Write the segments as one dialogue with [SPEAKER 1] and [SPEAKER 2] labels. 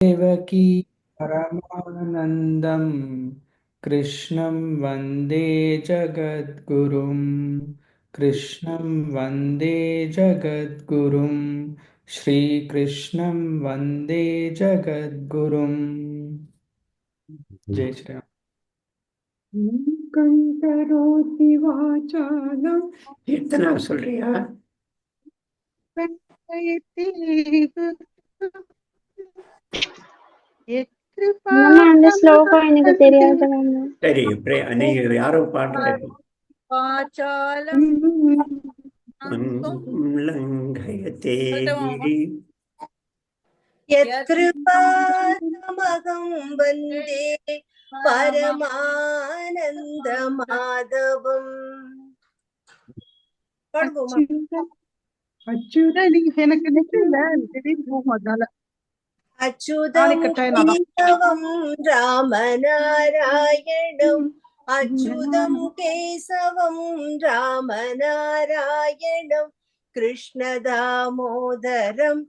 [SPEAKER 1] देवकी परमानन्दं कृष्णं वन्दे जगद्गुरुं कृष्णं वन्दे जगद्गुरुं श्रीकृष्णं वन्दे जगद्गुरुं जय श्री राम।
[SPEAKER 2] करोति वाचालं
[SPEAKER 3] कीर्तना சொல்றியா?
[SPEAKER 4] அந்த ஸ்லோகம் எனக்கு தெரியாது மாமா.
[SPEAKER 3] சரி, நீங்க யாரோ பாடுற
[SPEAKER 5] வாசாலம்
[SPEAKER 3] லங்கயதே
[SPEAKER 5] யத்ருபாதமகம் வந்தே பரமானந்த மாதவம்.
[SPEAKER 2] அச்சுதன் எனக்கு நிக்கல திடீர்னு போகும் அதனால
[SPEAKER 5] அச்சுதம் கேசவம் ராமநாராயணம் அச்சுதம் கேசவம் ராமநாராயணம் கிருஷ்ணதாமோதரம்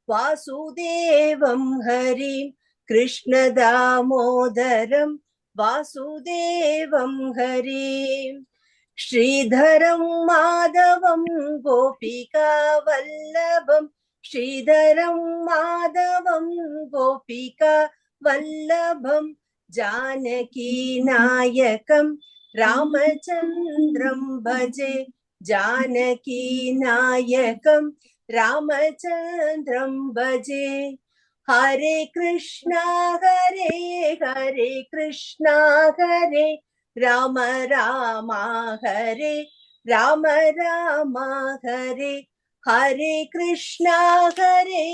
[SPEAKER 5] வாசுதேவம் ஹரிம் கிருஷ்ணதாமோதரம் வாசுதேவம் ஹரிம் ஸ்ரீதரம் மாதவம் கோபிகா வல்லபம் ஸ்ரீதரம் மாதவம் கோபிகா வல்லபம் ஜானகி நாயகம் ராமச்சந்திரம் பஜே ஜானகி நாயகம் ராமச்சந்திரம் பஜே ஹரே கிருஷ்ணா ஹரே ஹரே கிருஷ்ணா ஹரே ராம ராமா ஹரே ராம ராமா ஹரே ஹரே கிருஷ்ணா ஹரே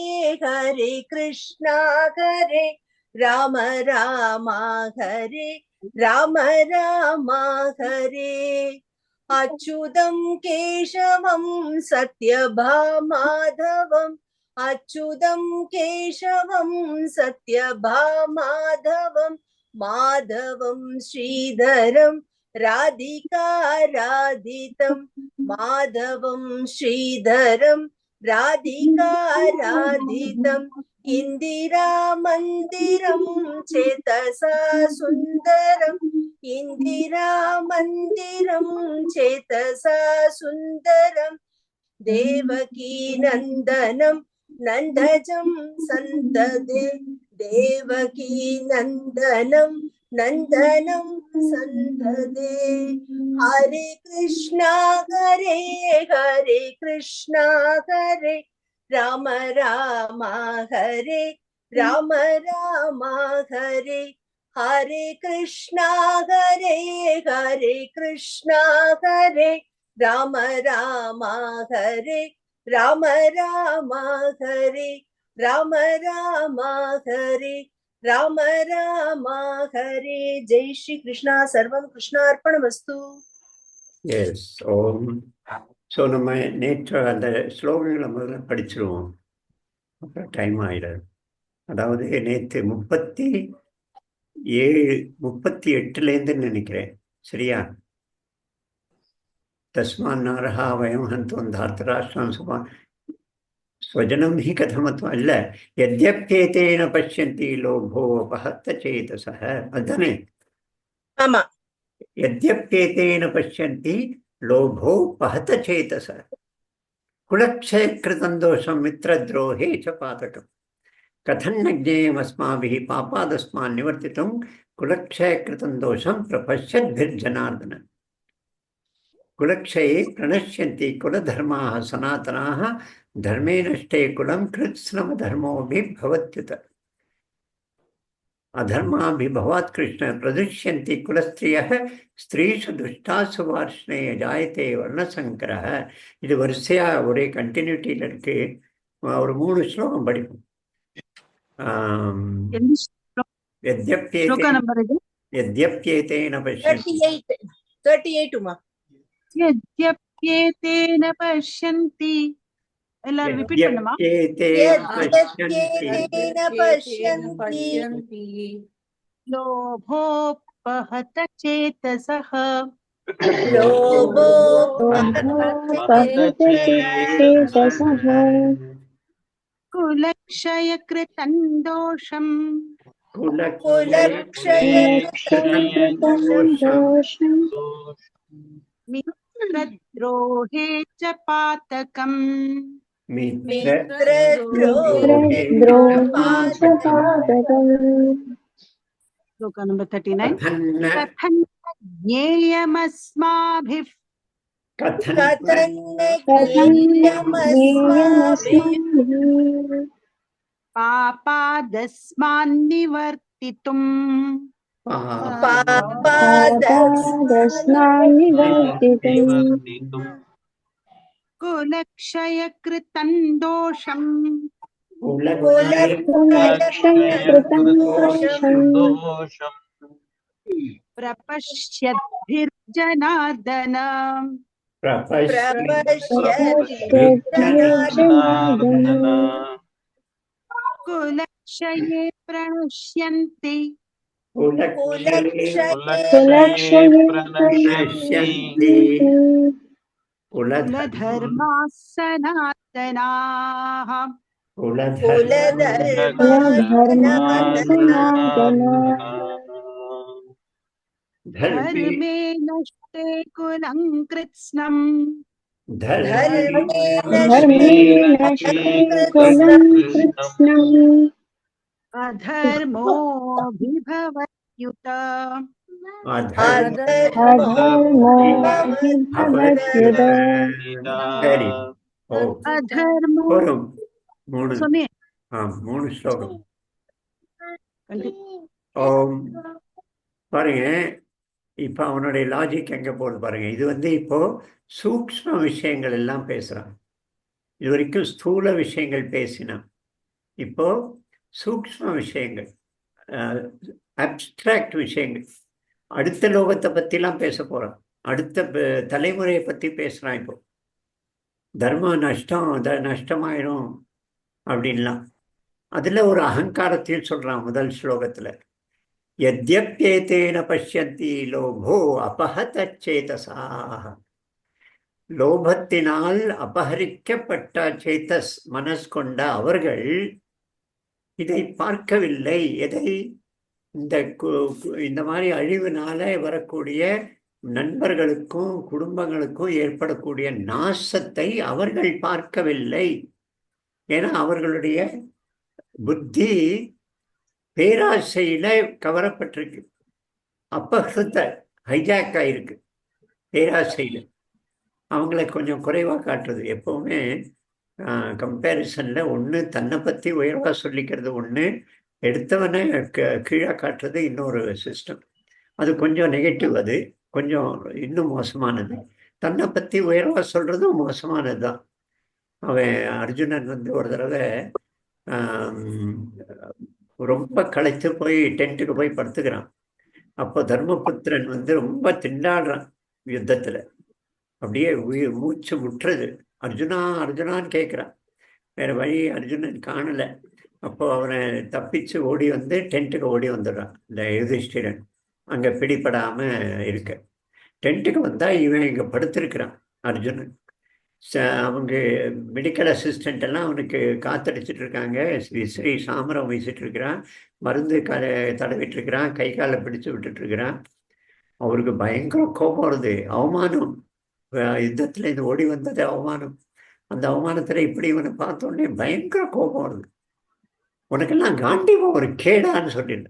[SPEAKER 5] ஹரே கிருஷ்ணா ஹரே ராம ராமா ஹரே ராம ராமா ஹரே அச்சுதம் கேசவம் சத்யபாமாதவம் அச்சுதம் கேசவம் சத்யபாமாதவம் மாதவம் ஸ்ரீதரம் ராதிகா ராதிதம் மாதவம் ஸ்ரீதரம் ராதிகா ராதிதம் இந்திரா மந்திரம் சேதசா சுந்தரம் இந்திரா மந்திரம் சேதசா சுந்தரம் தேவகி நந்தனம் நந்தஜம் சந்ததே தேவகி நந்தனம் நந்தனம் சந்ததே ஹரே கிருஷ்ணா ஹரே ஹரே கிருஷ்ணா ஹரே ராம ராமா ஹரே ராம ராமா ஹரே ஹரே கிருஷ்ணா ஹரே ஹரே கிருஷ்ணா ஹரே ராம ராமா ஹரே ராம ராமா ஹரே ராம ராமா ஹரே ராம ராமா ஹரே. ஜெய் ஸ்ரீ கிருஷ்ணா. சர்வம் கிருஷ்ணார்ப்பணமஸ்து.
[SPEAKER 3] எஸ் ஓம். ஸோ நம்ம நேற்று அந்த ஸ்லோகங்களை முதல்ல படிச்சிருவோம், அப்புறம் டைம் ஆயிடும். அதாவது நேற்று 38 நினைக்கிறேன், சரியா? தஸ்மான் நாரஹா வயம் ஹந்தோம் தார்த்தராஷ்டிரம் சுபா ஸ்வஜனம் ஹி கதமத்துவம் அல்ல. யத்யப்யேதேன பஷ்யந்தி லோபோ அபஹத்த சேதசஹ. அதுதானே?
[SPEAKER 5] ஆமா.
[SPEAKER 3] யத்யப்யேதேன பஷ்யந்தி லோபோ பஹத சேதசஹ குலக்ஷய கிருதம் தோஷம் மித்ரத்ரோஹே ச பாதகம் கதம் ந ஜ்ஞேயம் அஸ்மாபிஹ பாபாதஸ்மான் நிவர்த்தித்தும் குலக்ஷய கிருதம் தோஷம் பிரபஷ்யத்பிர்ஜனார்தன. குலக்ஷயே பிரணஷ்யந்தி குலதர்மாः சனாதனாः தர்மே நஷ்டே குலம் கிருத்ஸ்னம தர்மோபி பவத்யுத. அதர்மாபிபவாத் கிருஷ்ண பிரதுஷ்யந்தி குலஸ்திரியः ஸ்திரீஷு துஷ்டாசு வார்ஷ்ணேய ஜாயத்தே வர்ணசங்கரः. இது வரிசையா ஒரே கண்டினியூட்டியில் இருக்கு. ஒரு 3 ஸ்லோகம் படிப்போம். यद्यप्येतेन
[SPEAKER 2] பஷ்யந்தி எல்லாரும் ரிப்பீட் பண்ணுமா? லோபோபஹத சேதசஹ
[SPEAKER 4] லோபோபஹத சேதசஹ
[SPEAKER 2] कुलक्षयकृतं दोषम्
[SPEAKER 4] कुलक्षयकृतं
[SPEAKER 2] मित्रद्रोहे च पातकम्
[SPEAKER 3] मित्रद्रोहे
[SPEAKER 4] च पातकम्
[SPEAKER 2] श्लोक नंबर 39
[SPEAKER 3] कथन्न
[SPEAKER 2] कथं ज्ञेयमस्माभिः
[SPEAKER 4] ज्ञेयमस्माभिः
[SPEAKER 2] पापादस्मान्निवर्तितुम्
[SPEAKER 4] पापादस्मान्निवर्तितुम्
[SPEAKER 2] कुलक्षयकृतं दोषम्
[SPEAKER 4] कुलक्षयकृतं दोषम्
[SPEAKER 2] प्रपश्यद्भिर्जनार्दन
[SPEAKER 4] प्रपश्यद्भिर्जनार्दन
[SPEAKER 2] कुलक्षये प्रणश्यन्ति
[SPEAKER 4] कुलक्षये प्रणश्यन्ति
[SPEAKER 2] कुलधर्माः सनातनाः
[SPEAKER 4] कुलधर्माः सनातनाः
[SPEAKER 2] धर्मे नष्टे कुलं कृत्स्नम्
[SPEAKER 4] धर्मे नष्टे कुलं कृत्स्नम्
[SPEAKER 2] अधर्मोऽभिभवत्युत
[SPEAKER 4] अधर्मोऽभिभवत्युत
[SPEAKER 3] சரி ஓ
[SPEAKER 2] अधर्मो
[SPEAKER 3] போரும் மூணு
[SPEAKER 2] सुनिए
[SPEAKER 3] மூணு ஸ்லோகம் ஓம் பாருங்க இப்ப அவனுடைய லாஜிக் எங்க போகுது பாருங்க. இது இப்போ சூக்ஷ்ம விஷயங்கள் எல்லாம் பேசுறான். இது வரைக்கும் ஸ்தூல விஷயங்கள் பேசினான். இப்போ சூக்ஷ்ம விஷயங்கள், அப்டிராக்ட் விஷயங்கள், அடுத்த லோகத்தை பத்திலாம் பேச போறான். அடுத்த தலைமுறையை பத்தி பேசுறான். இப்போ தர்மம் நஷ்டமாயிரும் அப்படின்லாம். அதுல ஒரு அகங்காரத்தையும் சொல்றான் முதல் ஸ்லோகத்துல. யத்யப்யேதேன பஷ்யந்தி லோபோ அபஹத சேதசாஹ. லோபத்தினால் அபகரிக்கப்பட்ட சேதஸ் மனஸ் கொண்ட அவர்கள் இதை பார்க்கவில்லை. எதை? இந்த மாதிரி அழிவினால வரக்கூடிய நண்பர்களுக்கும் குடும்பங்களுக்கும் ஏற்படக்கூடிய நாசத்தை அவர்கள் பார்க்கவில்லை. ஏன்னா அவர்களுடைய புத்தி பேராசையில கவரப்பட்டிருக்கு, அப்பகிருத்த ஹைஜாக் ஆயிருக்கு. பேராசையில அவங்கள கொஞ்சம் குறைவாக காட்டுறது. எப்பவுமே கம்பேரிசன்ல ஒன்று தன்னை பற்றி உயர்வாக சொல்லிக்கிறது ஒன்று, எடுத்தவனை கீழே காட்டுறது இன்னொரு சிஸ்டம். அது கொஞ்சம் நெகட்டிவ். அது கொஞ்சம் இன்னும் மோசமானது. தன்னை பற்றி உயர்வாக சொல்றதும் மோசமானது தான். அவன் அர்ஜுனன் ஒரு தடவை ரொம்ப களைத்து போய் டென்ட்டுக்கு போய் படுத்துக்கிறான். அப்போ தர்மபுத்திரன் ரொம்ப திண்டாடுறான் யுத்தத்துல. அப்படியே மூச்சு முற்றுறது. அர்ஜுனா அர்ஜுனான்னு கேட்குறான். வேற வழி அர்ஜுனன் காணல. அப்போ அவனை தப்பிச்சு ஓடி டென்ட்டுக்கு ஓடி வந்துடுறான் இந்த யுதிஷ்டிரன், அங்க பிடிபடாம இருக்க. டென்ட்டுக்கு வந்தா இவன் இங்க படுத்திருக்கிறான் அர்ஜுனன். அவங்க மெடிக்கல் அசிஸ்டண்ட் எல்லாம் அவனுக்கு காத்தடிச்சிட்டு இருக்காங்க. விசிறி சாமரம் வீசிட்டு இருக்கிறான், மருந்து தடவிட்டு இருக்கிறான், கை காலை பிடிச்சு விட்டுட்டு இருக்கிறான். அவருக்கு பயங்கர கோபம் வருது. அவமானம், யுத்தத்துல இந்த ஓடி வந்தது அவமானம். அந்த அவமானத்துல இப்படி இவனை பார்த்த உடனே பயங்கர கோபம் வருது. உனக்கெல்லாம் காண்டிவம் ஒரு கேடான்னு சொல்லிடு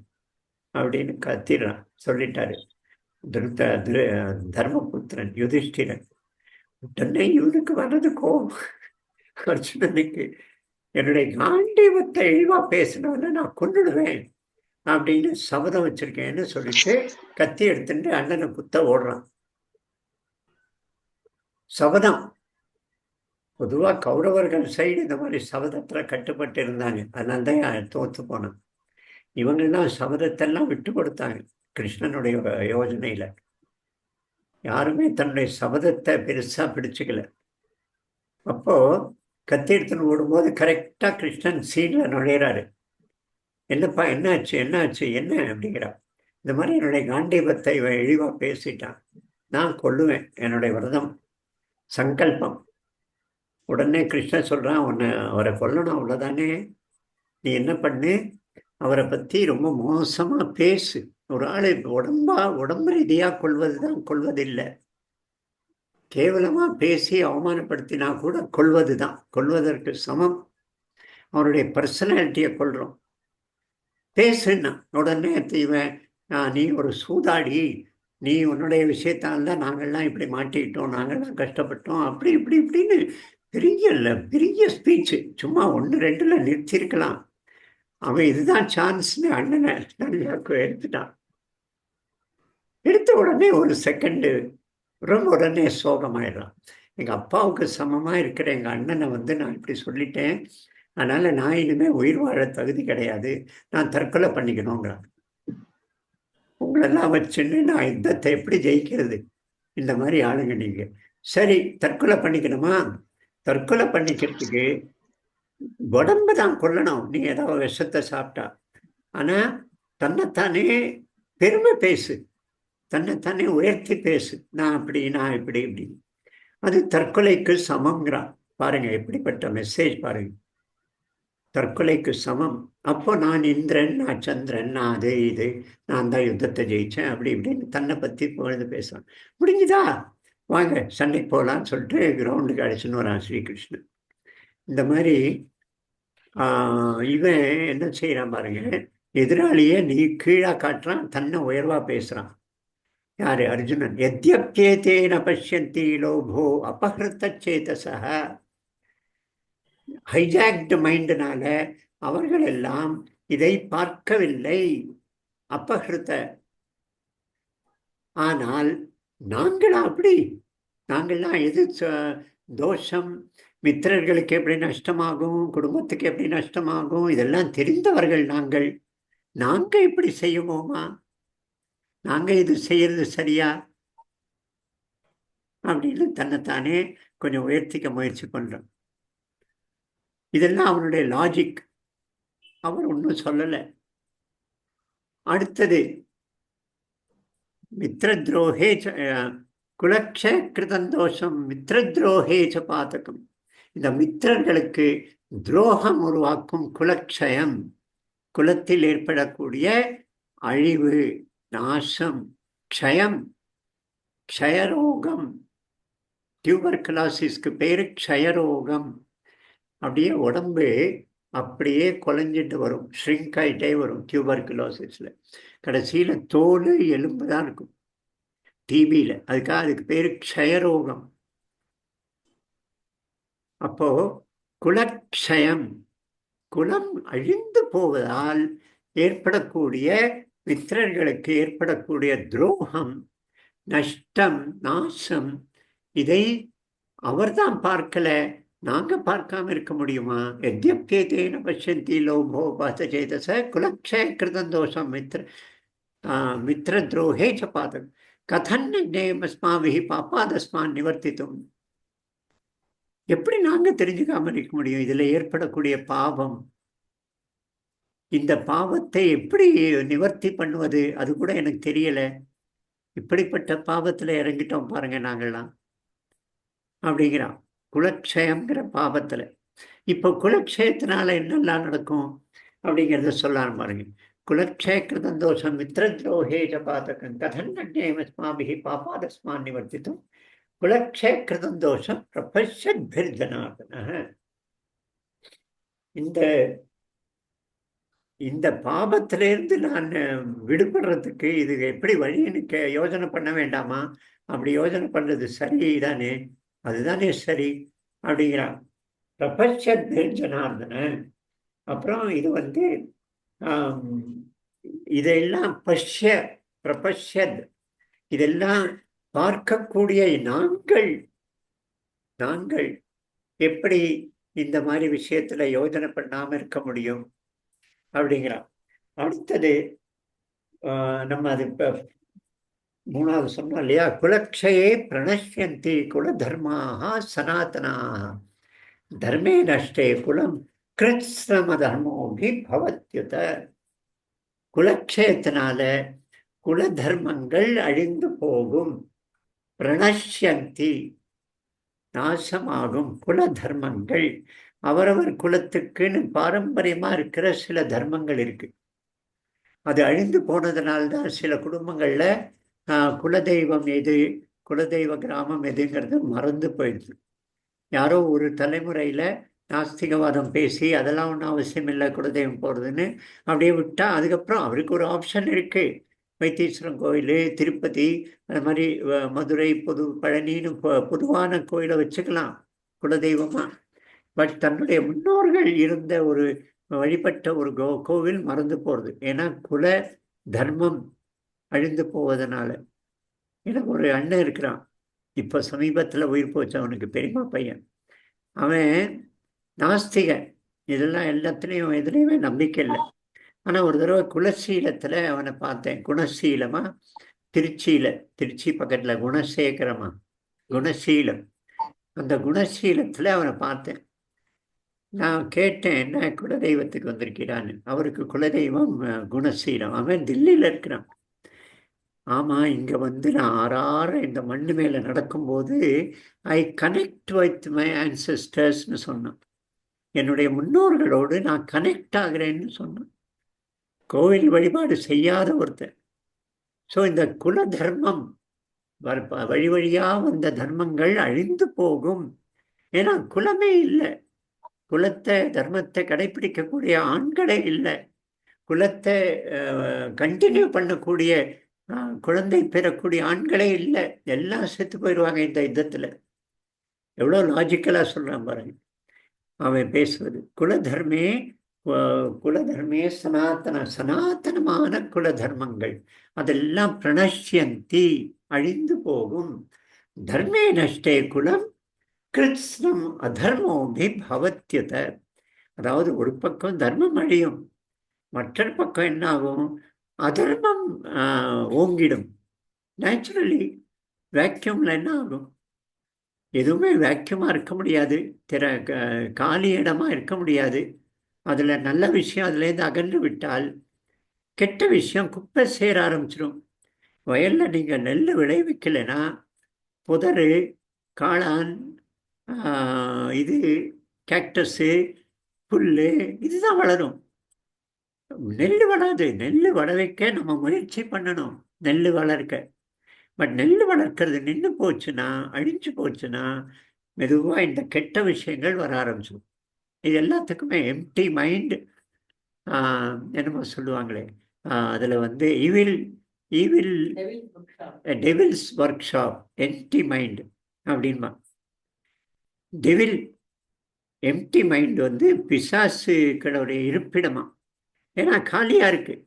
[SPEAKER 3] அப்படின்னு கத்திடுறான். சொல்லிட்டாரு தர்மபுத்திரன் யுதிஷ்டிரன். உடனே இவனுக்கு வர்றது கோபம் அர்ஜுனனுக்கு. என்னுடைய காண்டீவத்தை இழிவா பேசினவன நான் கொண்டுடுவேன் அப்படின்னு சபதம் வச்சிருக்கேன்னு சொல்லிட்டு கத்தி எடுத்துட்டு அண்ணனை குத்த ஓடுறான். சபதம் பொதுவா கௌரவர்கள் சைடு இந்த மாதிரி சபதத்துல கட்டுப்பட்டு இருந்தாங்க. அதனால்தான் தோத்து போனான். இவங்கெல்லாம் சபதத்தெல்லாம் விட்டு கொடுத்தாங்க கிருஷ்ணனுடைய யோஜனையில. யாருமே தன்னுடைய சபதத்தை பெருசா பிடிச்சுக்கல. அப்போ கத்தி எடுத்துன்னு ஓடும்போது கரெக்டா கிருஷ்ணன் சீன்ல நுழையிறாரு. என்னப்பா என்னாச்சு என்னாச்சு என்ன அப்படிங்கிறா. இந்த மாதிரி என்னுடைய காண்டீபத்தை இழிவா பேசிட்டான், நான் கொல்லுவேன், என்னுடைய விரதம் சங்கல்பம். உடனே கிருஷ்ணன் சொல்றான், அவரை கொல்லணும் அவ்வளவுதானே நீ என்ன பண்ணு, அவரை பத்தி ரொம்ப மோசமா பேசு. ஒரு ஆளை உடம்பு ரீதியா கொள்வதில்லை, கேவலமா பேசி அவமானப்படுத்தினா கூட கொள்வதுதான், கொள்வதற்கு சமம். அவருடைய பர்சனாலிட்டியை கொள்றோம். பேசுன்னா உடனே இவன் நீ ஒரு சூதாடி, நீ உன்னுடைய விஷயத்தால் தான் நாங்கள்லாம் இப்படி மாட்டிக்கிட்டோம், நாங்கள்லாம் கஷ்டப்பட்டோம், அப்படி இப்படி இப்படின்னு பெரிய ஸ்பீச்சு. சும்மா 1-2 நிறுத்திருக்கலாம். அவன் இதுதான் சான்ஸ்னு அண்ணனை நல்லா எடுத்துட்டான். எடுத்த உடனே ஒரு செகண்டு ரொம்ப உடனே சோகமாயிடுறான். எங்க அப்பாவுக்கு சமமா இருக்கிற எங்க அண்ணனை நான் இப்படி சொல்லிட்டேன், அதனால நான் இனிமே உயிர் வாழ தகுதி கிடையாது, நான் தற்கொலை பண்ணிக்கணுங்கிறான். உங்களெல்லாம் வச்சுன்னு நான் யுத்தத்தை எப்படி ஜெயிக்கிறது? இந்த மாதிரி ஆளுங்க நீங்க. சரி, தற்கொலை பண்ணிக்கணுமா? தற்கொலை பண்ணிக்கிறதுக்கு உடம்பு தான் கொல்லணும், நீ ஏதாவது விஷத்தை சாப்பிட்டா. ஆனா தன்னைத்தானே பெருமை பேசு, தன்னைத்தானே உயர்த்தி பேசு, நான் அப்படி, நான் இப்படி இப்படி. அது தற்கொலைக்கு சமங்கிறான். பாருங்க எப்படிப்பட்ட மெசேஜ் பாருங்க. தற்கொலைக்கு சமம். அப்போ நான் இந்திரன், நான் சந்திரன், நான் அது இது, நான் தான் யுத்தத்தை ஜெயிச்சேன், அப்படி இப்படின்னு தன்னை பற்றி பொழுது பேசுறான். முடிஞ்சுதா, வாங்க சண்டைக்கு போகலான்னு சொல்லிட்டு கிரவுண்டுக்கு அடிச்சுன்னு வரான் ஸ்ரீகிருஷ்ணன். இந்த மாதிரி இவன் என்ன செய்யறான் பாருங்க, எதிராளியே நீ கீழா காட்டுறான், தன்னை உயர்வா பேசுறான். யாரு? அர்ஜுனன். எத்யப்யேதேன பஷ்யந்தி லோபோ அபஹிருத சேதசஹ. ஹைஜாக்டு மைண்டுனால அவர்கள் எல்லாம் இதை பார்க்கவில்லை, அபஹிருத. ஆனால் நாங்கள் அப்படி, நாங்கள்லாம் எது தோஷம், மித்திரர்களுக்கு எப்படி நஷ்டமாகும், குடும்பத்துக்கு எப்படி நஷ்டமாகும், இதெல்லாம் தெரிந்தவர்கள் நாங்கள். நாங்க இப்படி செய்யுமோமா? நாங்க இது செய்யறது சரியா அப்படின்னு தன்னைத்தானே கொஞ்சம் உயர்த்திக்க முயற்சி பண்றோம். இதெல்லாம் அவனுடைய லாஜிக். அவர் ஒன்றும் சொல்லலை. அடுத்தது மித்திர துரோகே குலக்ஷ கிருதந்தோஷம் மித்திர துரோகே ச பாதகம். இந்த மித்திரர்களுக்கு துரோகம் உருவாக்கும் குலக்ஷயம், குலத்தில் ஏற்படக்கூடிய அழிவு, நாசம், க்ஷயம், க்ஷயரோகம். டியூபர்குலோசிஸ்க்கு பேரு க்ஷயரோகம். அப்படியே உடம்பு அப்படியே குலைஞ்சிட்டு வரும், ஷ்ரிங்க் ஆகிட்டே வரும் டியூபர்குலோசிஸ்ல. கடைசியில தோல் எலும்பு தான் இருக்கும் டிபியில. அதுக்கு பேரு க்ஷயரோகம். அப்போ குலக்ஷயம், குலம் அழிந்து போவதால் ஏற்படக்கூடிய, மித்திரர்களுக்கு ஏற்படக்கூடிய துரோகம், நஷ்டம், நாசம், இதை அவர்தான் பார்க்கல, நாங்க பார்க்காம இருக்க முடியுமா? எத்யப்யேதேன பஷ்யந்தி லோபோ பாசசேதச குலக்ஷய கிருதந்தோஷம் மித்திர துரோகே ச பாதகம் கதன்னேமஸ்மாவிஹி பாபாதஸ்மான் நிவர்த்தித்தும். எப்படி நாங்க தெரிஞ்சுக்காம இருக்க முடியும் இதுல ஏற்படக்கூடிய பாவம்? இந்த பாவத்தை எப்படி நிவர்த்தி பண்ணுவது, அது கூட எனக்கு தெரியல. இப்படிப்பட்ட பாவத்துல இறங்கிட்டோம் பாருங்க நாங்கள்லாம் அப்படிங்கிறான், குலக்ஷயம்ங்கிற பாவத்துல. இப்போ குலக்ஷயத்தினால என்னெல்லாம் நடக்கும் அப்படிங்கிறத சொல்லலாம் பாருங்க. குலக்ஷய கிருதந்தோஷம் மித்திர துரோகே ச பாதகம் கதன்னேமஸ்மாவிஹி பாபாதஸ்மான் நிவர்த்தித்தும் குலக்ஷய கிருதந்தோஷம் பிரபஷ்யத்பிர்ஜனார்தன. இந்த பாபத்திலிருந்து நான் விடுபடுறதுக்கு இது எப்படி வழின்னு யோசனை பண்ண வேண்டாமா? அப்படி யோசனை பண்றது சரிதானே, அதுதானே சரி அப்படிங்கிறான். பிரபஷ்யத்பிர்ஜனார்தன. அப்புறம் இது இதெல்லாம் பிரபஷ்யத், இதெல்லாம் பார்க்கக்கூடிய நாங்கள் எப்படி இந்த மாதிரி விஷயத்துல யோசனை பண்ணாம இருக்க முடியும் அப்படிங்கிறான். அடுத்தது நம்ம அது இப்ப 3வது சொன்னோம் இல்லையா, குலக்ஷயே பிரணஷ்யந்தி குல தர்மாக சனாதனாக தர்மே நஷ்டே குலம் கிருத்ஸ்ரம தர்மோபி பவத்யுத. குலக்ஷயத்தினால குல தர்மங்கள் அழிந்து போகும். பிரணஷ்யந்தி, நாசமாகும் குல தர்மங்கள். அவரவர் குலத்துக்குன்னு பாரம்பரியமா இருக்கிற சில தர்மங்கள் இருக்கு. அது அழிந்து போனதுனால்தான் சில குடும்பங்கள்ல குலதெய்வம் எது, குலதெய்வ கிராமம் எதுங்கிறது மறந்து போயிடுது. யாரோ ஒரு தலைமுறையில நாஸ்திகவாதம் பேசி அதெல்லாம் ஒன்றும் அவசியம் இல்லை குலதெய்வம் போகிறதுன்னு அப்படியே விட்டா, அதுக்கப்புறம் அவருக்கு ஒரு ஆப்ஷன் இருக்கு. வைத்தீஸ்வரன் கோயில், திருப்பதி, அது மாதிரி மதுரை, பழனின்னு பொதுவான கோயிலை வச்சுக்கலாம் குலதெய்வமா. பட் தன்னுடைய முன்னோர்கள் இருந்த ஒரு வழிபட்ட ஒரு கோவில் மறந்து போகிறது. ஏன்னா குல தர்மம் அழிந்து போவதனால. எனக்கு ஒரு அண்ணன் இருக்கிறான், இப்போ சமீபத்தில் உயிர் போச்சு, அவனுக்கு பெரியமா பையன். அவன் நாஸ்திகன், இதெல்லாம் எல்லாத்துலேயும் எதுலேயுமே நம்பிக்கை இல்லை. ஆனால் ஒரு தடவை குலசீலத்தில் அவனை பார்த்தேன். குணசீலமா, திருச்சி பக்கத்தில் குணசேகரமா, குணசீலம். அந்த குணசீலத்தில் அவனை பார்த்தேன். நான் கேட்டேன், என்ன குலதெய்வத்துக்கு வந்திருக்கிறான்னு. அவருக்கு குலதெய்வம் குணசீலம். அவன் தில்லியில் இருக்கிறான். ஆமாம், இங்கே வந்து நான் ஆறார இந்த மண்ணு மேலே நடக்கும்போது ஐ கனெக்ட் வித் மை ஆன்செஸ்டர்ஸ்னு சொன்னான். என்னுடைய முன்னோர்களோடு நான் கனெக்ட் ஆகிறேன்னு சொன்னான். கோவில் வழிபாடு செய்யாத ஒருத்தர். ஸோ இந்த குல தர்மம் வழி வழியாக வந்த தர்மங்கள் அழிந்து போகும். ஏன்னா குலமே இல்லை. குலத்தை தர்மத்தை கடைபிடிக்கக்கூடிய ஆண்களே இல்லை. குலத்தை கண்டினியூ பண்ணக்கூடிய குழந்தை பெறக்கூடிய ஆண்களே இல்லை. எல்லாம் செத்து போயிடுவாங்க இந்த யுத்தத்தில். எவ்வளோ லாஜிக்கலாக சொல்கிறான் பாருங்க அவன் பேசுவது. குலதர்மே சனாத்தனமான குல தர்மங்கள் அதெல்லாம் பிரணஷ்யந்தி, அழிந்து போகும். தர்மே நஷ்டே குலம் கிருத்ஸ்னம் அதர்மோபி பவத்யுத. அதாவது ஒரு பக்கம் தர்மம் அழியும், மற்றொரு பக்கம் என்ன ஆகும், அதர்மம் ஓங்கிடும். நேச்சுரலி வேக்யூம்ல என்ன ஆகும், எதுவுமே வேக்யூமாக இருக்க முடியாது, காலி இடமா இருக்க முடியாது. அதில் நல்ல விஷயம் அதுலேருந்து அகன்று விட்டால் கெட்ட விஷயம் குப்பை சேர ஆரம்பிச்சிடும். வயலில் நீங்கள் நெல் விளைவிக்கலைன்னா புதரு, காளான், இது கேக்டஸு, புல், இதுதான் வளரும். நெல் வளராது. நெல் வளர்க்க நம்ம முயற்சி பண்ணணும் நெல் வளர்க்க. பட் நெல் வளர்க்கறது நின்று போச்சுன்னா, அழிஞ்சு போச்சுன்னா மெதுவாக இந்த கெட்ட விஷயங்கள் வர ஆரம்பிச்சிடும். இது எல்லாத்துக்குமே எம்டி மைண்ட் என்னமோ சொல்லுவாங்களே, அதில் வந்து devil's workshop, empty mind அப்படின்பா. டெவில் எம்டி மைண்ட் வந்து பிசாசுகளுடைய இருப்பிடமா. ஏன்னா காலியாக இருக்குது,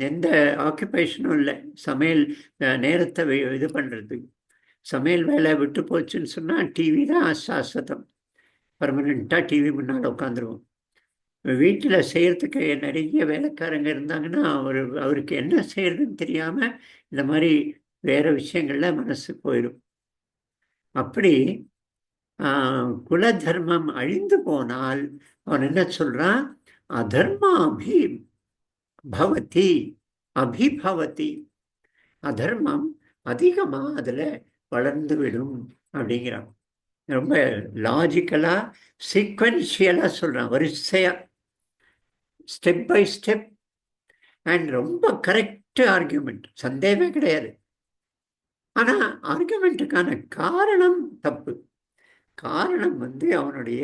[SPEAKER 3] எந்த ஆக்குபேஷனும் இல்லை. சமையல் நேரத்தை இது பண்ணுறதுக்கு சமையல் வேலை விட்டு போச்சுன்னு சொன்னால் டிவி தான் சாஸ்வதம். பர்மனெண்ட்டாக டிவி முன்னால் உட்காந்துருவோம். வீட்டில் செய்கிறதுக்கு நிறைய வேலைக்காரங்க இருந்தாங்கன்னா அவருக்கு என்ன செய்யறதுன்னு தெரியாமல் இந்த மாதிரி வேறு விஷயங்கள்ல மனசு போயிடும். அப்படி குல தர்மம் அழிந்து போனால் அவன் என்ன சொல்றான், அதர்மாபி பவதி அபிபவதி. அதர்மம் அதிகமாக அதில் வளர்ந்து விடும் அப்படிங்கிறான். ரொம்ப லாஜிக்கலாக சீக்வென்ஷியலாக சொல்கிறான், வரிசையாக, ஸ்டெப் பை ஸ்டெப். அண்ட் ரொம்ப கரெக்டு ஆர்கியூமெண்ட், சந்தேகமே கிடையாது. ஆனால் ஆர்கியூமெண்ட்டுக்கான காரணம் தப்பு. காரணம் வந்து அவனுடைய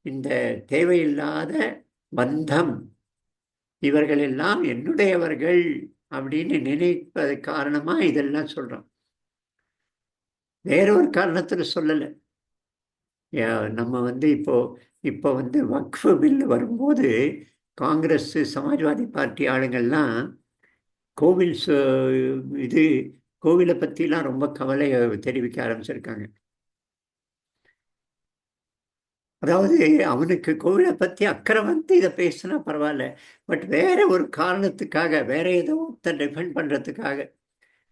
[SPEAKER 3] இந்த தேவையில்லாத பந்தம், இவர்கள் எல்லாம் என்னுடையவர்கள் அப்படின்னு நினைப்பது காரணமாக இதெல்லாம் சொல்கிறோம். வேறொரு காரணத்தில் சொல்லலை. நம்ம வந்து இப்போ வந்து வக்ஃபு பில்லு வரும்போது காங்கிரஸ், சமாஜ்வாதி பார்ட்டி ஆளுங்கள்லாம் கோவிலை பற்றிலாம் ரொம்ப கவலையை தெரிவிக்க ஆரம்பிச்சிருக்காங்க. அதாவது அவனுக்கு கோவிலை பற்றி அக்கறை வந்து இதை பேசினா பரவாயில்ல, பட் வேற ஒரு காரணத்துக்காக, வேற ஏதோ டிஃபெண்ட் பண்ணுறதுக்காக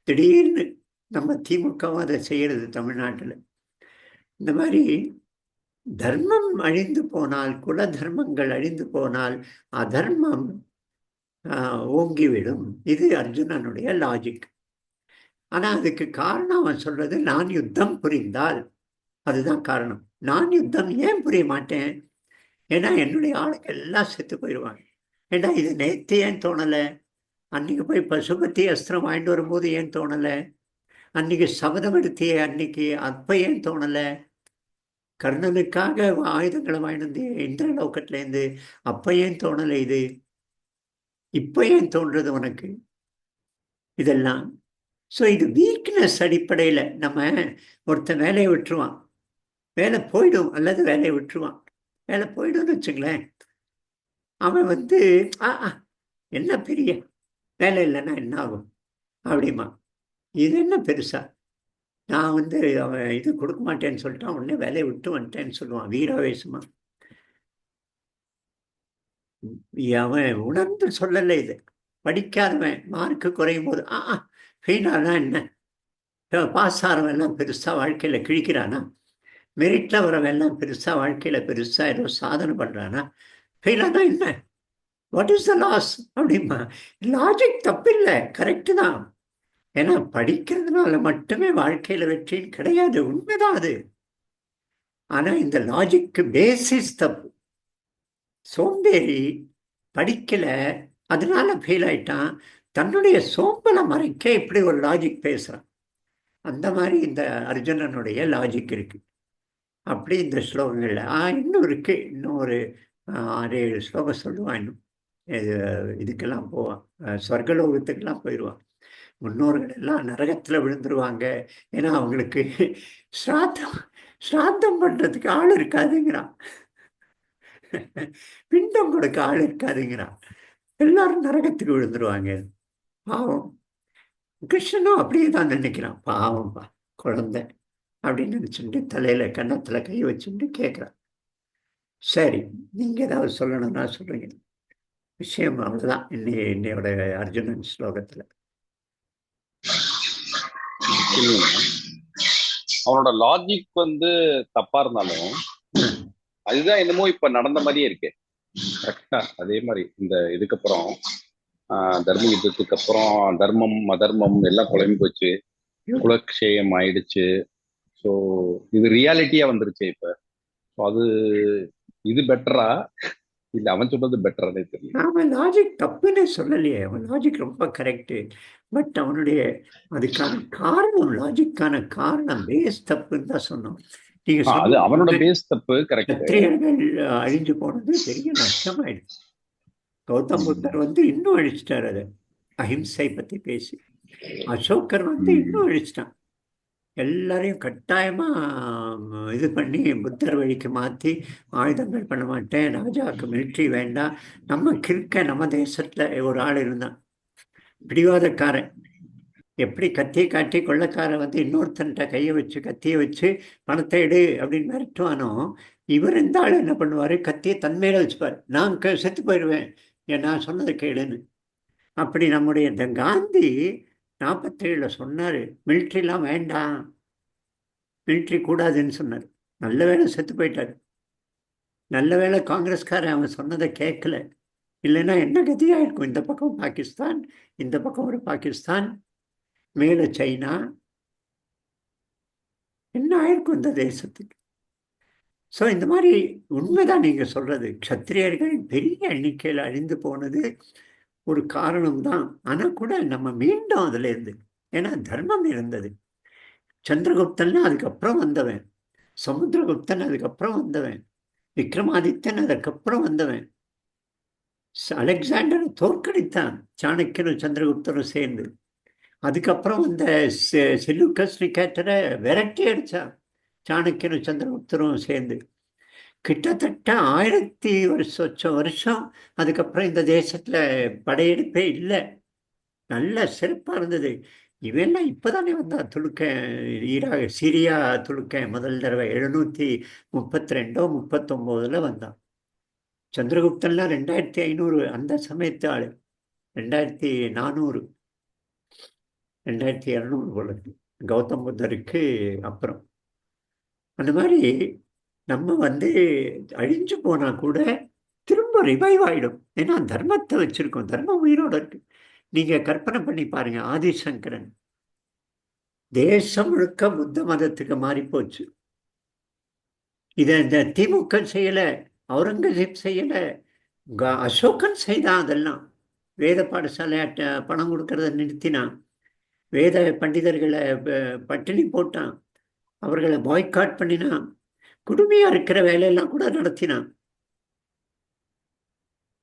[SPEAKER 3] திடீர்னு நம்ம திமுகவும் அதை செய்கிறது தமிழ்நாட்டில். இந்த மாதிரி தர்மம் அழிந்து போனால், குல தர்மங்கள் அழிந்து போனால் அதர்மம் ஓங்கிவிடும். இது அர்ஜுனனுடைய லாஜிக். ஆனால் அதுக்கு காரணம் அவன் சொல்றது, நான் யுத்தம் புரிந்தால், அதுதான் காரணம். நான் யுத்தம் ஏன் புரிய மாட்டேன்? ஏன்னா என்னுடைய ஆளுக்கு எல்லாம் செத்து போயிடுவாங்க. ஏன்னா இது நேற்று ஏன் தோணலை? அன்னைக்கு போய் பசுபதி அஸ்திரம் வாங்கிட்டு வரும்போது ஏன் தோணலை? அன்னைக்கு சபதம் எடுத்தியே அன்னைக்கு அப்ப ஏன் தோணலை? கர்ணனுக்காக ஆயுதங்களை வாங்கிட்டு வந்து இந்திரலோகத்திலேருந்து அப்ப ஏன் தோணலை? இது இப்ப ஏன் தோன்றது உனக்கு இதெல்லாம்? ஸோ இது வீக்னஸ் அடிப்படையில் நம்ம ஒருத்தன் வேலையை விட்டுருவான், வேலை போயிடும், அல்லது வேலையை விட்டுருவான், வேலை போயிடும்னு வச்சுங்களேன். அவன் வந்து என்ன பெரிய வேலை இல்லைன்னா என்ன ஆகும் அப்படிமா, இது என்ன பெருசா, நான் வந்து அவன் இது கொடுக்க மாட்டேன்னு சொல்லிட்டான், உடனே வேலையை விட்டு வந்துட்டேன்னு சொல்லுவான் வீராவேசமா. அவன் உணர்ந்து சொல்லலை. இது படிக்காதவன் மார்க்கு குறையும் போது ஃபெயிலானா என்ன, பாஸ் ஆகிறவன் எல்லாம் பெருசா வாழ்க்கையில கிழிக்கிறானா, மெரிட்ல வரவன் எல்லாம் பெருசா வாழ்க்கையில பெருசா ஏதோ சாதனை பண்றானா, ஃபெயிலானா என்ன, வாட் இஸ் த லாஸ் அப்படிமா. லாஜிக் தப்பில்லை, கரெக்டு தான். ஏன்னா படிக்கிறதுனால மட்டுமே வாழ்க்கையில வெற்றின்னு கிடையாது, உண்மைதான் அது. ஆனா இந்த லாஜிக்கு பேசிஸ் தப்பு. சோம்பேறி படிக்கல, அதனால ஃபெயில் ஆயிட்டான், தன்னுடைய சோம்பலை மறைக்க இப்படி ஒரு லாஜிக் பேசுறான். அந்த மாதிரி இந்த அர்ஜுனனுடைய லாஜிக் இருக்கு. அப்படி இந்த ஸ்லோகங்கள்ல இன்னும் இருக்கு, இன்னும் ஒரு 6-7 ஸ்லோகம் சொல்லுவான். இன்னும் இதுக்கெல்லாம் போவான், சொர்க்கலோகத்துக்கெல்லாம் போயிடுவான். முன்னோர்கள் எல்லாம் நரகத்துல விழுந்துருவாங்க, ஏன்னா அவங்களுக்கு ஸ்ராத்தம் பண்றதுக்கு ஆள் இருக்காதுங்கிறான், பிண்டம் கொடுக்க ஆள் இருக்காதுங்கிறான், எல்லாரும் நரகத்துக்கு விழுந்துருவாங்க. பாவம். கிருஷ்ணனும் அப்படியே தான் நினைக்கிறான், பாவம்பா குழந்தை அப்படின்னு நினைச்சுட்டு தலையில கன்னத்துல கை வச்சுட்டு கேட்கிறான். சரி, நீங்க ஏதாவது சொல்லணும்னா சொல்றீங்க. விஷயம் அவ்வளவுதான் இன்னையோட அர்ஜுனன் ஸ்லோகத்துல.
[SPEAKER 6] அவனோட லாஜிக் வந்து தப்பா இருந்தாலும் அதுதான் என்னமோ இப்ப நடந்த மாதிரியே இருக்கு. கரெக்டா அதே மாதிரி இந்த இதுக்கப்புறம் தர்ம யுத்தத்துக்கு அப்புறம் தர்மம் அதர்மம் எல்லாம் குழம்பு போச்சு, குலக்ஷேயம் ஆயிடுச்சு. ஸோ இது ரியாலிட்டியா வந்துருச்சு இப்ப. அது இது பெட்டரா இல்ல அவன் சொல்றது பெட்டரானே தெரியல.
[SPEAKER 3] அவன் லாஜிக் தப்புன்னு சொல்லலையே, அவன் லாஜிக் ரொம்ப கரெக்டு. பட் அவனுடைய அதுக்கான காரணம், லாஜிக்கான காரணம் பேஸ் தப்புன்னு தான் சொன்னோம். நீங்க
[SPEAKER 6] அது அவனோட பேஸ் தப்பு. கரெக்ட்.
[SPEAKER 3] சத்திரியர்கள் அழிஞ்சு போனது பெரிய நஷ்டமாயிடுச்சு. கௌதம் புத்தர் வந்து இன்னும் அழிச்சிட்டார் அதை, அஹிம்சை பத்தி பேசி. அசோகர் வந்து இன்னும் அழிச்சிட்டான். எல்லாரையும் கட்டாயமா இது பண்ணி புத்தர் வழிக்கு மாற்றி ஆயுதங்கள் பண்ண மாட்டேன், ராஜாவுக்கு மிலிட்ரி வேண்டாம். நம்ம கிறுக்க நம்ம தேசத்துல ஒரு ஆள் இருந்தான், பிடிவாதக்காரன். எப்படி கத்தியை காட்டி கொள்ளக்காரன் வந்து இன்னொருத்தன்ட்ட கையை வச்சு கத்தியை வச்சு பணத்தை எடு அப்படின்னு மிரட்டுவானோ, இவர் இந்த ஆள் என்ன பண்ணுவாரு, கத்தியை தன்மையில வச்சுப்பார், நான் செத்து போயிடுவேன் நான் சொன்னதை கேளுன்னு. அப்படி நம்முடைய இந்த காந்தி 47 சொன்னாரு, மிலிட்ரிலாம் வேண்டாம், மிலிட்ரி கூடாதுன்னு சொன்னார். நல்ல வேளை செத்து போயிட்டாரு. நல்ல வேளை காங்கிரஸ்காரன் அவன் சொன்னதை கேட்கல, இல்லைன்னா என்ன கதியா இருக்கும். இந்த பக்கம் பாகிஸ்தான், இந்த பக்கம் ஒரு பாகிஸ்தான், மேல சைனா, என்ன ஆயிருக்கும் இந்த தேசத்துக்கு. ஸோ இந்த மாதிரி உண்மைதான் நீங்க சொல்றது, க்ஷத்திரியர்கள் பெரிய எண்ணிக்கையில் அழிந்து போனது ஒரு காரணம்தான். ஆனா கூட நம்ம மீண்டும் அதுல இருந்து, ஏன்னா தர்மம் இருந்தது. சந்திரகுப்தன் அதுக்கப்புறம் வந்தவன், சமுத்திரகுப்தன் அதுக்கப்புறம் வந்தவன், விக்ரமாதித்தன் அதுக்கப்புறம் வந்தவன், அலெக்சாண்டரை தோற்கடித்தான் சாணக்கியனும் சந்திரகுப்தனும் சேர்ந்து. அதுக்கப்புறம் வந்த செல்யூக்கஸ் நிகேட்டரை விரட்டி அடிச்சான் சாணக்கியனும் சந்திரகுப்தனும் சேர்ந்து. கிட்டத்தட்ட 1000 வருஷம் அதுக்கப்புறம் இந்த தேசத்துல படையெடுப்பே இல்லை, நல்ல சிறப்பா இருந்தது. இவெல்லாம் இப்பதானே வந்தா துளுக்க, சிரியா துளுக்க முதல் தடவை 732 39 வந்தான். சந்திரகுப்தன்லாம் 2500, அந்த சமயத்து ஆளு 2400 2200 போல இருக்கு கௌதம் புத்தருக்கு அப்புறம். அந்த மாதிரி நம்ம வந்து அழிஞ்சு போனா கூட திரும்ப ரிவைவ் ஆயிடும், ஏன்னா தர்மத்தை வச்சிருக்கோம், தர்மம் உயிரோட இருக்கு. நீங்க கற்பனை பண்ணி பாருங்க, ஆதிசங்கரன் தேசம் முழுக்க புத்த மதத்துக்கு மாறி போச்சு. இதை இந்த திமுக செய்யல, அவுரங்கசீப் செய்யல, அசோகன் செய்தான். அதெல்லாம் வேத பாடசாலை பணம் கொடுக்கறத நிறுத்தினான், வேத பண்டிதர்களை பட்டினி போட்டான், அவர்களை பாய்காட் பண்ணினான், குடுமையா இருக்கிற வேலையெல்லாம் கூட நடத்தினான்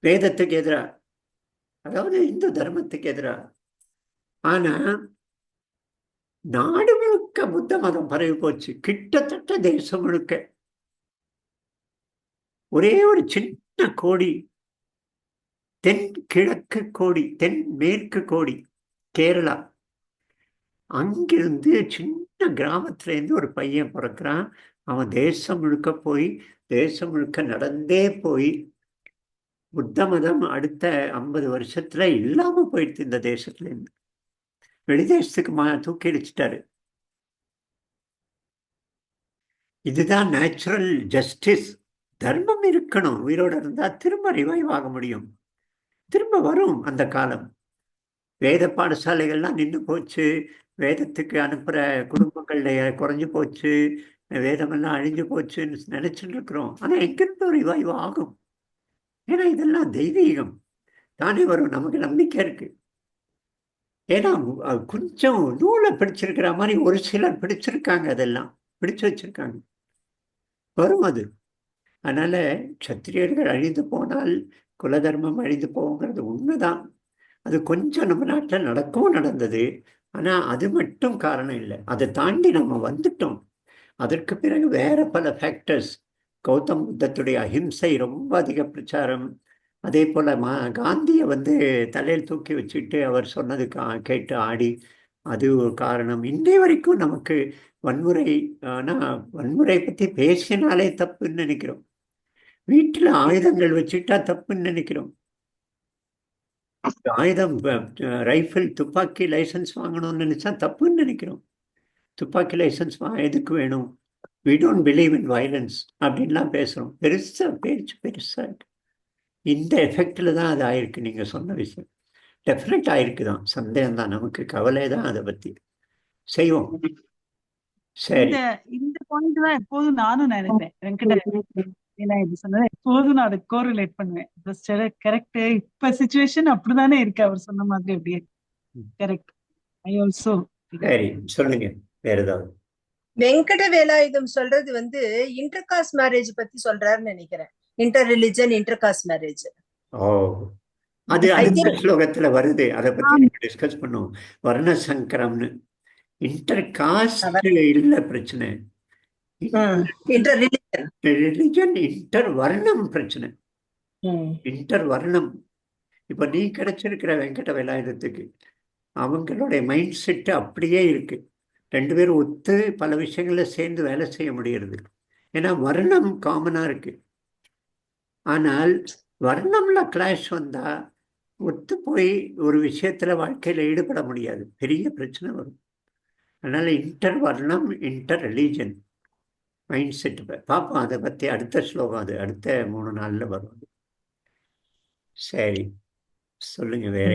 [SPEAKER 3] வேதத்துக்கு எதிராக, அதாவது இந்து தர்மத்துக்கு எதிராக. ஆனா நாடு முழுக்க புத்த மதம் பரவி போச்சு, கிட்டத்தட்ட தேசம் முழுக்க. ஒரே ஒரு சின்ன கோடி, தென் கிழக்கு கோடி, தென் மேற்கு கோடி, கேரளா, அங்கிருந்து சின்ன கிராமத்துல இருந்து ஒரு பையன் பிறக்கிறான். அவன் தேசம் முழுக்க போய், தேசம் முழுக்க நடந்தே போய், புத்த மதம் அடுத்த 50 வருஷத்துல இல்லாம போயிடுச்சு இந்த தேசத்துல இருந்து. வெளிதேசத்துக்கு தூக்கி அடிச்சிட்டாரு. இதுதான் நேச்சுரல் ஜஸ்டிஸ். தர்மம் இருக்கணும், உயிரோட இருந்தா திரும்ப ரிவைவ் ஆக முடியும், திரும்ப வரும் அந்த காலம். வேத பாடசாலைகள்லாம் நின்று போச்சு, வேதத்துக்கு அனுப்புற குடும்பங்கள்ல குறைஞ்சு போச்சு, வேதமெல்லாம் அழிஞ்சு போச்சுன்னு நினைச்சுட்டு இருக்கிறோம். ஆனா எங்கிருந்து ரிவைவ் ஆகும்? ஏன்னா இதெல்லாம் தெய்வீகம் தானே வரும், நமக்கு நம்பிக்கை இருக்கு. ஏன்னா கொஞ்சம் நூலை பிடிச்சிருக்கிற மாதிரி ஒரு சிலர் பிடிச்சிருக்காங்க, அதெல்லாம் பிடிச்சு வச்சிருக்காங்க, வரும் அது. அதனால சத்திரியர்கள் அழிந்து போனால் குலதர்மம் அழிந்து போகுங்கிறது உண்மைதான். அது கொஞ்சம் நம்ம நாட்டில் நடக்கவும் நடந்தது. ஆனா அது மட்டும் காரணம் இல்லை, அதை தாண்டி நம்ம வந்துட்டோம். அதற்கு பிறகு வேற பல ஃபேக்டர்ஸ். கௌதம் புத்தத்துடைய அஹிம்சை ரொம்ப அதிக பிரச்சாரம், அதே போல காந்தியை தலையில் தூக்கி வச்சுட்டு அவர் சொன்னது கேட்டு ஆடி, அது ஒரு காரணம். இன்றைய வரைக்கும் நமக்கு வன்முறை, ஆனா வன்முறை பத்தி பேசினாலே தப்புன்னு நினைக்கிறோம், வீட்டுல ஆயுதங்கள் வச்சுட்டா தப்புன்னு நினைக்கிறோம். ஆயுதம், ரைஃபிள், துப்பாக்கி லைசன்ஸ் வாங்கணும்னு நினைச்சா தப்புன்னு நினைக்கிறோம். துப்பாக்கி லைசன்ஸ் எதுக்கு வேணும்? we don't believe in violence அப்படின்லாம் பேசுறோம். பெருசா பேச்சு பெருசா இருக்கு. இந்த எஃபெக்ட்ல தான் அது ஆயிருக்கு. நீங்க சொன்ன விஷயம் டெஃபினட் ஆயிருக்கு தான், சந்தேகம் தான், நமக்கு கவலை தான். அதை பத்தி செய்வோம். சரி,
[SPEAKER 2] இந்த பாயிண்ட் தான் எப்போதும் நானும் நினைப்பேன் வெங்கட. ஏன்னா இது சொன்னதை எப்போதும் நான் அதை கோரிலேட் பண்ணுவேன். கரெக்ட், இப்ப சிச்சுவேஷன் அப்படிதானே இருக்கு, அவர் சொன்ன மாதிரி அப்படியே கரெக்ட். I also.
[SPEAKER 3] சரி சொல்லுங்க வேற ஏதாவது.
[SPEAKER 5] வெங்கட வேலாயுதம் சொல்றது இன்டர் காஸ்ட் மேரேஜ் பத்தி சொல்றாருன்னு நினைக்கிறேன். Inter religion, inter caste marriage.
[SPEAKER 3] ஓ, அது அடுத்த ஸ்லோகத்துல வருது, அதை பத்தி டிஸ்கஸ் பண்ணுவோம். வர்ண சங்கரம்னு. இன்டர் காஸ்ட் இல்ல பிரச்சனை,
[SPEAKER 5] இன்டர்
[SPEAKER 3] ரிலிஜன், இன்டர் வர்ணம் பிரச்சனை. இன்டர் வர்ணம். இப்ப நீ கிடைச்சிருக்கிற வெங்கட வேலாயுதத்துக்கு அவங்களுடைய மைண்ட் செட் அப்படியே இருக்கு. 2 பேரும் ஒத்து பல விஷயங்கள்ல சேர்ந்து வேலை செய்ய முடியறது. ஏன்னா வர்ணம் காமனா இருக்கு. ஆனால் வர்ணம்ல கிளாஷ் வந்தா ஒத்து போய் ஒரு விஷயத்துல வாழ்க்கையில ஈடுபட முடியாது, பெரிய பிரச்சனை வரும். அதனால இன்டர் வர்ணம், இன்டர் ரிலீஜன் மைண்ட் செட் பார்ப்போம். அதை பத்தி அடுத்த ஸ்லோகம், அது அடுத்த 3 நாள்ல வரும். சரி சொல்லுங்க வேற.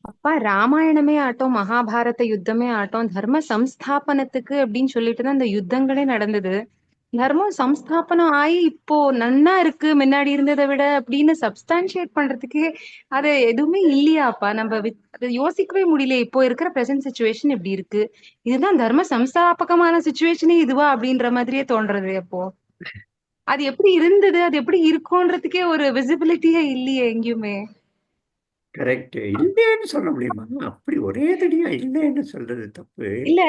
[SPEAKER 7] அப்பா, ராமாயணமே ஆட்டம், மகாபாரத யுத்தமே ஆட்டம், தர்ம சம்ஸ்தாபனத்துக்கு அப்படின்னு சொல்லிட்டு தான் இந்த யுத்தங்களே நடந்தது. தர்மம் சம்ஸ்தாபனம் ஆகி இப்போ நன்னா இருக்கு முன்னாடி இருந்ததை விட அப்படின்னு சப்ஸ்டான்ஷியேட் பண்றதுக்கு அது எதுவுமே இல்லையாப்பா? நம்ம அதை யோசிக்கவே முடியல. இப்போ இருக்கிற பிரசன்ட் சுச்சுவேஷன் இப்படி இருக்கு, இதுதான் தர்ம சம்ஸ்தாபகமான சுச்சுவேஷனே இதுவா அப்படின்ற மாதிரியே தோன்றது. அப்போ அது எப்படி இருந்தது, அது எப்படி இருக்கும்ன்றதுக்கே ஒரு விசிபிலிட்டியே இல்லையே எங்கேயுமே.
[SPEAKER 3] கரெக்ட், இல்லைன்னு சொல்ல முடியுமா? அப்படி ஒரே தடியா இல்லைன்னு சொல்றது தப்பு
[SPEAKER 7] இல்ல.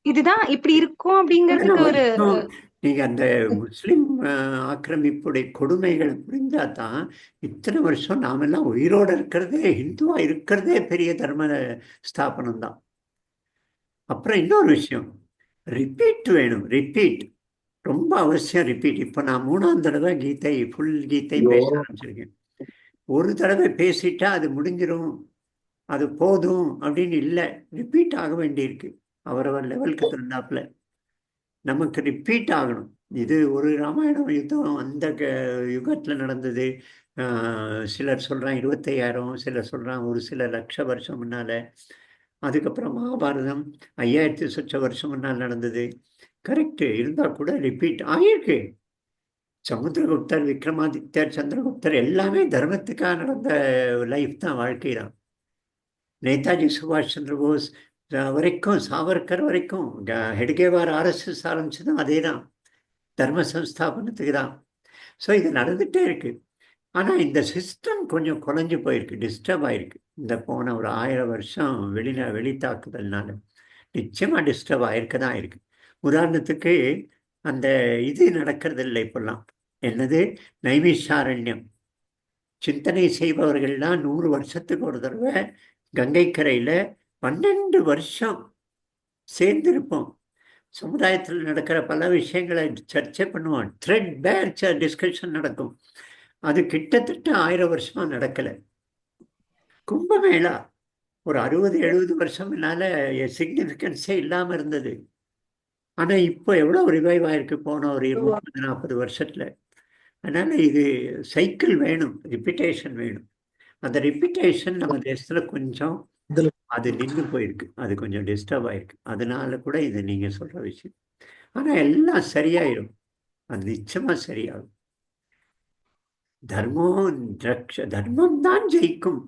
[SPEAKER 7] இதுதான் இப்படி இருக்கும் அப்படிங்கிறதுக்கு ஒரு
[SPEAKER 3] நீங்க அந்த முஸ்லிம் ஆக்கிரமிப்புடைய கொடுமைகளை புரிஞ்சாதான் இத்தனை வருஷம் நாமெல்லாம் உயிரோட இருக்கிறதே, இந்துவா இருக்கிறதே பெரிய தர்ம ஸ்தாபனம் தான். அப்புறம் இன்னொரு விஷயம், ரிப்பீட் வேணும். ரிப்பீட் ரொம்ப அவசியம். ரிப்பீட். இப்ப நான் 3ஆம் தடவை கீதை, ஃபுல் கீதை பேச ஆரம்பிச்சிருக்கேன். ஒரு தடவை பேசிட்டா அது முடிஞ்சிடும், அது போதும் அப்படின்னு இல்லை, ரிப்பீட் ஆக வேண்டியிருக்கு. அவரவர் லெவலுக்கு தகுந்தாப்புல நமக்கு ரிப்பீட் ஆகணும். இது ஒரு ராமாயணம் யுத்தம் அந்த யுகத்துல நடந்தது. சிலர் சொல்றாங்க 25,000, சிலர் சொல்றாங்க ஒரு சில லட்ச வருஷம் முன்னால. அதுக்கப்புறம் மகாபாரதம் 5000 சொச்ச வருஷம் முன்னால் நடந்தது. கரெக்டு இருந்தால் கூட ரிப்பீட் ஆகியிருக்கு. சமுத்திரகுப்தர், விக்ரமாதித்யர், சந்திரகுப்தர் எல்லாமே தர்மத்துக்காக நடந்த லைஃப் தான், வாழ்க்கை தான். நேதாஜி சுபாஷ் சந்திர போஸ் வரைக்கும், சாவர்கர் வரைக்கும், ஹெட்கேவார் RSS ஆரம்பிச்சதும் அதே தான், தர்ம சம்ஸ்தாபனத்துக்கு தான். ஸோ இது நடந்துகிட்டே இருக்கு. ஆனால் இந்த சிஸ்டம் கொஞ்சம் குறைஞ்சு போயிருக்கு, டிஸ்டர்ப் ஆயிருக்கு. இந்த போன ஒரு 1000 வருஷம் வெளி தாக்குதல்னால நிச்சயமாக டிஸ்டர்ப் ஆயிருக்க தான் இருக்கு. உதாரணத்துக்கு அந்த இது நடக்கிறது இல்லை இப்பெல்லாம், என்னது நைமிஷாரண்யம். சிந்தனை செய்பவர்கள்லாம் 100 வருஷத்துக்கு ஒரு தடவை கங்கை கரையில் 12 வருஷம் சேர்ந்திருப்போம். சமுதாயத்தில் நடக்கிற பல விஷயங்களை சர்ச்சை பண்ணுவோம். த்ரெட் பேர் டிஸ்கஷன் நடக்கும். அது கிட்டத்தட்ட 1000 வருஷமா நடக்கலை. கும்பமேளா ஒரு 60-70 வருஷம் முன்னால சிக்னிஃபிகன்ஸே இல்லாமல் இருந்தது. ஆனால் இப்போ எவ்வளோ ரிவைவ் ஆயிருக்கு போன ஒரு 30-40 வருஷத்துல. அதனால இது சைக்கிள் வேணும், ரிப்பீட்டேஷன் வேணும். அந்த ரிப்பீட்டேஷன் நம்ம தேசத்துல கொஞ்சம் அது நின்று போயிருக்கு, அது கொஞ்சம் டிஸ்டர்ப் ஆயிருக்கு. அதனால கூட இது நீங்க சொல்ற விஷயம். ஆனா எல்லாம் சரியாயிடும், அது நிச்சயமா சரியாகும். தர்மம் தான் ஜெயிக்கும்.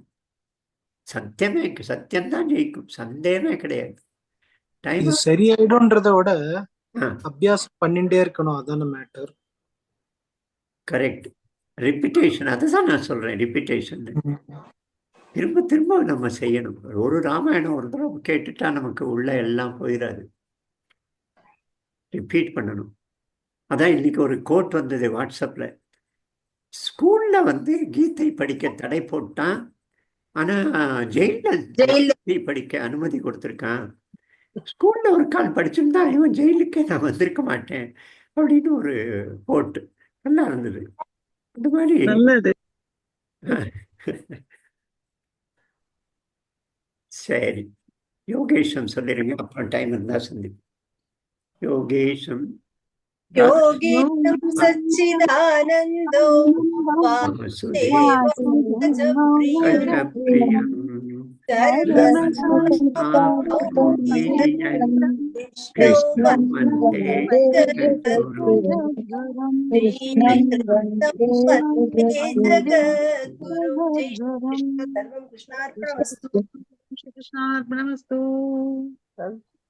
[SPEAKER 3] சத்தியம்தான் ஜெயிக்கும், சந்தேகமே கிடையாது.
[SPEAKER 8] இது சரியாயிடும்ன்றத விட அபியாசம் பண்ணிட்டே இருக்கணும், அதான மேட்டர்.
[SPEAKER 3] Correct, repetition. அதுதான் நான் சொல்றேன், ரிப்பீட்டேஷன். திரும்ப திரும்ப நம்ம செய்யணும். ஒரு ராமாயணம் ஒரு தடவை கேட்டுட்டா நமக்கு உள்ள எல்லாம் போயிடாது, ரிப்பீட் பண்ணணும். அதான் இன்னைக்கு ஒரு கோட் வந்தது வாட்ஸ்அப்ல. ஸ்கூல்ல கீதை படிக்க தடை போட்டான், ஆனா ஜெயில படிக்க அனுமதி கொடுத்துருக்கான். ஸ்கூல்ல ஒரு கால் படிச்சிருந்தா இவன் ஜெயிலுக்கே நான் வந்திருக்க மாட்டேன் அப்படின்னு ஒரு கோட்டு நல்லா இருந்தது. அந்த மாதிரி
[SPEAKER 2] நல்லது.
[SPEAKER 3] சரி, யோகேஷம் சொல்லிருங்க, அப்புறம் டைம் இருந்தா சந்தி. யோகேஷம்
[SPEAKER 5] சச்சிதானந்தோ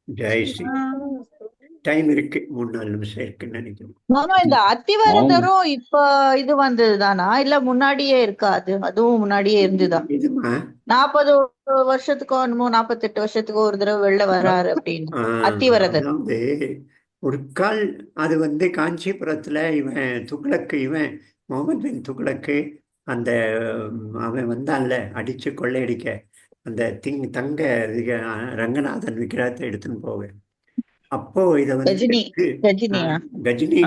[SPEAKER 3] ஜெய் ஸ்ரீ. டைம் இருக்கு, 3-4 நிமிஷம் இருக்குன்னு நினைக்கிறேன்.
[SPEAKER 9] மாமா, இந்த அத்திவரதரும் இப்ப இது வந்ததுதானா இல்ல முன்னாடியே இருக்கா? அதுவும் முன்னாடியே இருந்துதா? 40 வருஷத்துக்கோ என்னமோ 48 வருஷத்துக்கோ ஒரு தடவை வெளில வராரு அப்படின்னு அத்திவரதர்.
[SPEAKER 3] ஒரு கால் அது காஞ்சிபுரத்துல இவன் துக்ளக்கு, இவன் முகமது பின் துக்ளக்கு, அந்த அவன் வந்தான்ல அடிச்சு கொள்ளையடிக்க, அந்த தங்க ரங்கநாதன் விக்கிரகத்தை எடுத்துன்னு போக. அப்போ இதை கஜினி,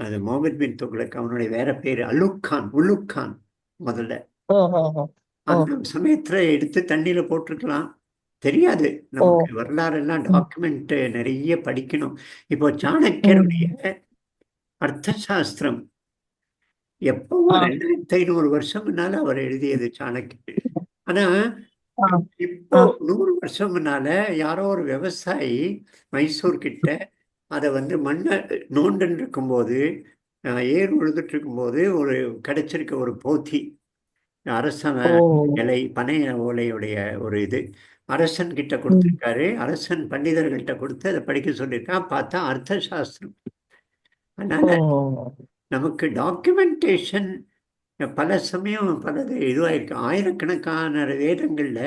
[SPEAKER 3] அது முகமது பின் துக்ளக், அவனுடைய வேற பேரு உலுக் கான் முதல்ல. அந்த சமயத்துல எடுத்து தண்ணியில போட்டிருக்கலாம், தெரியாது நமக்கு. வரலாறு எல்லாம் டாக்குமெண்ட் நிறைய படிக்கணும். இப்போ சாணக்கியருடைய அர்த்த சாஸ்திரம் எப்போ 2500 வருஷம் முன்னால அவர் எழுதியது சாணக்கியர். ஆனா இப்போ 100 வருஷம் முன்னால யாரோ ஒரு விவசாயி மைசூர் கிட்ட அதை மண்ணை நோண்டுன்னு இருக்கும்போது, ஏர் உழுதுட்டு இருக்கும்போது கிடைச்சிருக்க ஒரு போத்தி, அரசன் இலை, பனை ஓலையுடைய ஒரு இது அரசன் கிட்ட கொடுத்திருக்காரு. அரசன் பண்டிதர்கள்ட்ட கொடுத்து அதை படிக்க சொல்லியிருக்கான். பார்த்தா அர்த்த சாஸ்திரம். அதனால நமக்கு டாக்குமெண்டேஷன் பல சமயம் பலது இதுவாயிருக்கு. ஆயிரக்கணக்கான வேதங்கள்ல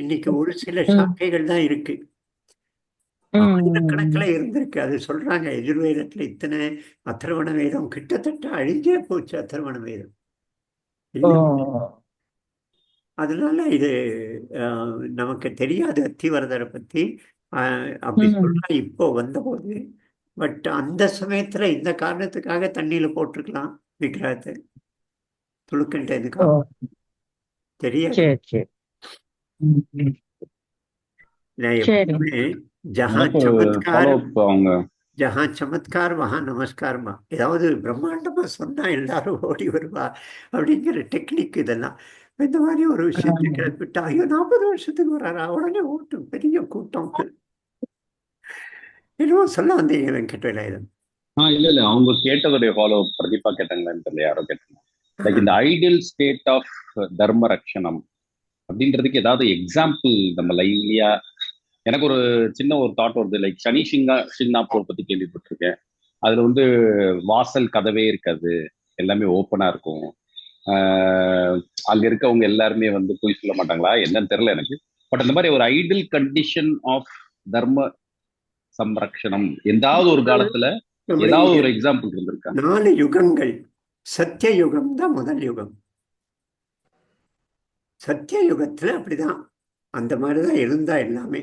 [SPEAKER 3] இன்னைக்கு ஒரு சில சாக்கைகள் தான் இருக்கு, ஆயிரக்கணக்கில் இருந்திருக்கு. அது சொல்றாங்க எஜுர்வேதத்துல இத்தனை, அத்தர்வண வேதம் கிட்டத்தட்ட அழிஞ்சே போச்சு, அத்தர்வண வேதம். அதனால இது நமக்கு தெரியாது அத்திவரதரை பத்தி. அப்படி சொல்றா இப்போ வந்தபோது. பட் அந்த சமயத்துல இந்த காரணத்துக்காக தண்ணியில போட்டிருக்கலாம் விக்கிரகத்தை, துளுக்கண்ட இதுக்காக தெரியாது. ஜஹா சமத்கார் வஹா நமஸ்கார்மா. ஏதாவது பிரம்மாண்டமா சொன்னா எல்லாரும் ஓடி வருவா அப்படிங்கிற டெக்னிக் இதெல்லாம். இந்த மாதிரி ஒரு விஷயத்தை கிளப்பிட்டா, ஐயோ 40 வருஷத்துக்கு வராரா, உடனே ஓட்டு பெரிய கூட்டம். என்னவோ சொல்ல வந்தீங்க வெங்கட்வேலாயுதம்.
[SPEAKER 6] இல்ல அவங்க கேட்டதுடைய ஃபாலோ பிரதீபா கேட்டாங்களான்னு தெரியல, யாரோ கேட்டாங்க. லைக் இந்த ஐடியல் ஸ்டேட் ஆஃப் தர்ம ரக்ஷணம் அப்படின்றதுக்கு ஏதாவது எக்ஸாம்பிள் நம்ம லைவ்லியா. எனக்கு ஒரு சின்ன ஒரு தாட் வருது. லைக் சனி சிங்னாப்பூர் பத்தி கேள்விப்பட்டிருக்கேன். அதுல வந்து வாசல் கதவே இருக்காது, எல்லாமே ஓப்பனா இருக்கும். அங்க இருக்கவங்க எல்லாருமே வந்து போய் சொல்ல மாட்டாங்களா என்னன்னு தெரியல எனக்கு. பட் அந்த மாதிரி ஒரு ஐடியல் கண்டிஷன் ஆஃப் தர்ம சம்ரக்ஷணம் எந்தாவது ஒரு காலத்துல ஏதாவது ஒரு எக்ஸாம்பிள் இருந்திருக்கா?
[SPEAKER 3] 4 யுகங்கள். சத்திய யுகம் தான் முதல் யுகம். சத்திய யுகத்துல அப்படிதான் அந்த மாதிரிதான் இருந்தா எல்லாமே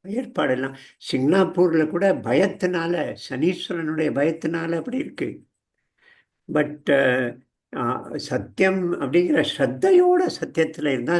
[SPEAKER 3] ஏற்பாடெல்லாம். சிங்கப்பூர்ல கூட பயத்தினால, சனீஸ்வரனுடைய பயத்தினால அப்படி இருக்கு. பட் சத்தியம் அப்படிங்கிற ஸ்ரத்தையோட சத்தியத்துல இருந்தா